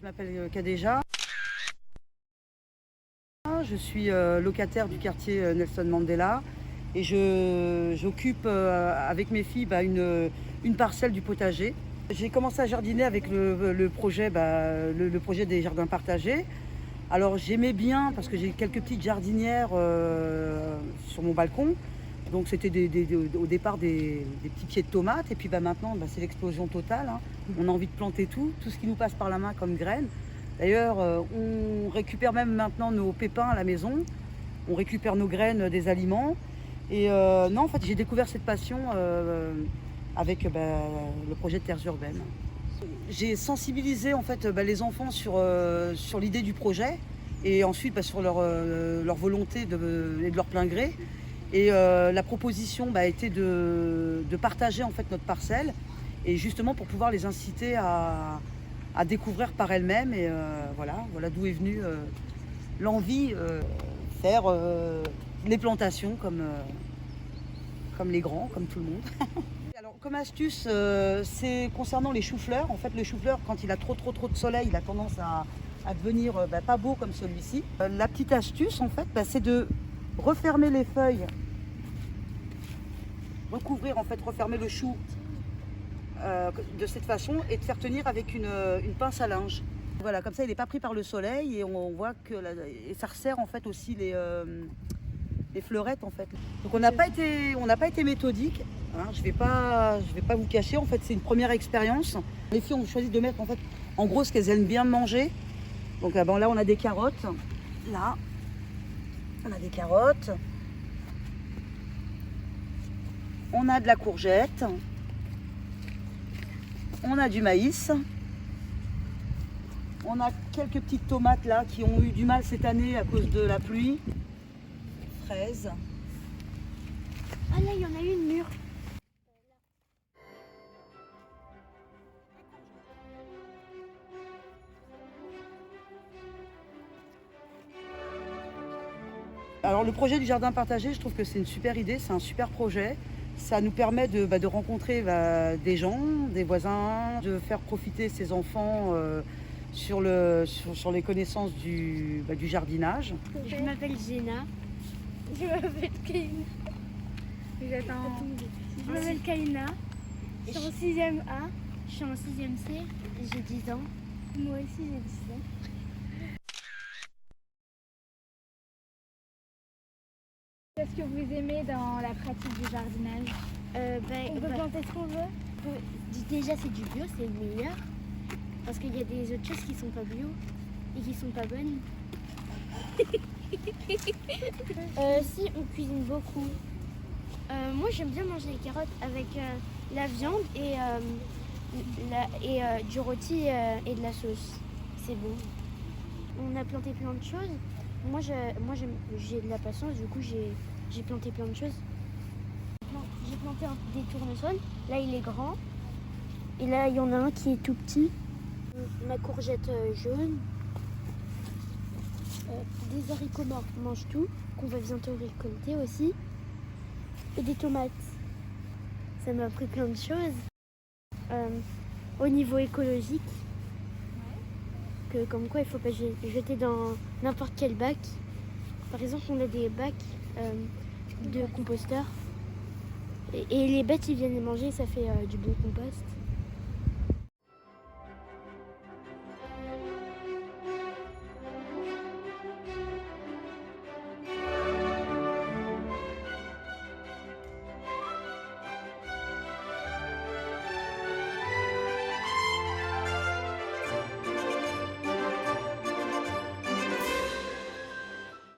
Je m'appelle Khadija. Je suis locataire du quartier Nelson Mandela et j'occupe avec mes filles une parcelle du potager. J'ai commencé à jardiner avec le projet, le projet des jardins partagés. Alors j'aimais bien parce que j'ai quelques petites jardinières sur mon balcon. Donc c'était au départ des petits pieds de tomates et puis maintenant c'est l'explosion totale, hein. On a envie de planter tout ce qui nous passe par la main comme graines. D'ailleurs on récupère même maintenant nos pépins à la maison, on récupère nos graines des aliments. Et non, en fait j'ai découvert cette passion avec le projet de Terres Urbaines. J'ai sensibilisé en fait les enfants sur l'idée du projet et ensuite sur leur volonté et de leur plein gré. Et la proposition a été de partager en fait notre parcelle et justement pour pouvoir les inciter à découvrir par elles-mêmes. Et voilà d'où est venue l'envie de faire les plantations comme les grands, comme tout le monde. Alors, comme astuce, c'est concernant les choux-fleurs. En fait, le chou-fleur, quand il a trop de soleil, il a tendance à devenir pas beau comme celui-ci. La petite astuce, en fait, c'est de refermer les feuilles, refermer le chou de cette façon et de faire tenir avec une pince à linge. Voilà, comme ça, il n'est pas pris par le soleil et on voit que et ça resserre en fait aussi les fleurettes en fait. Donc on n'a pas été méthodique, hein, je vais pas vous cacher, en fait c'est une première expérience. Les filles ont choisi de mettre en fait en gros ce qu'elles aiment bien manger. Donc là on a des carottes, là on a des carottes, on a de la courgette, on a du maïs, on a quelques petites tomates là qui ont eu du mal cette année à cause de la pluie. Fraises. Ah là, il y en a une mûre. Alors le projet du jardin partagé, je trouve que c'est une super idée, c'est un super projet. Ça nous permet de rencontrer des gens, des voisins, de faire profiter ces enfants sur les connaissances du jardinage. Je m'appelle Zéna. Je m'appelle Kaina. Je m'appelle Kaina. Je suis en 6e A. Je suis en 6e C. J'ai 10 ans. Moi aussi j'ai 10 ans. Qu'est-ce que vous aimez dans la pratique du jardinage? On peut planter ce qu'on veut. Déjà c'est du bio, c'est le meilleur. Parce qu'il y a des autres choses qui sont pas bio et qui sont pas bonnes. Si, on cuisine beaucoup. Moi j'aime bien manger les carottes avec la viande et du rôti et de la sauce. C'est bon. On a planté plein de choses. Moi j'ai de la patience, du coup j'ai planté plein de choses. J'ai planté des tournesols. Là il est grand. Et là il y en a un qui est tout petit. Ma courgette jaune. Des haricots morts, mange tout, qu'on va bientôt récolter aussi. Et des tomates. Ça m'a appris plein de choses. Au niveau écologique, que comme quoi il ne faut pas jeter dans n'importe quel bac. Par exemple, on a des bacs de composteurs. Et les bêtes, ils viennent les manger, ça fait du bon compost.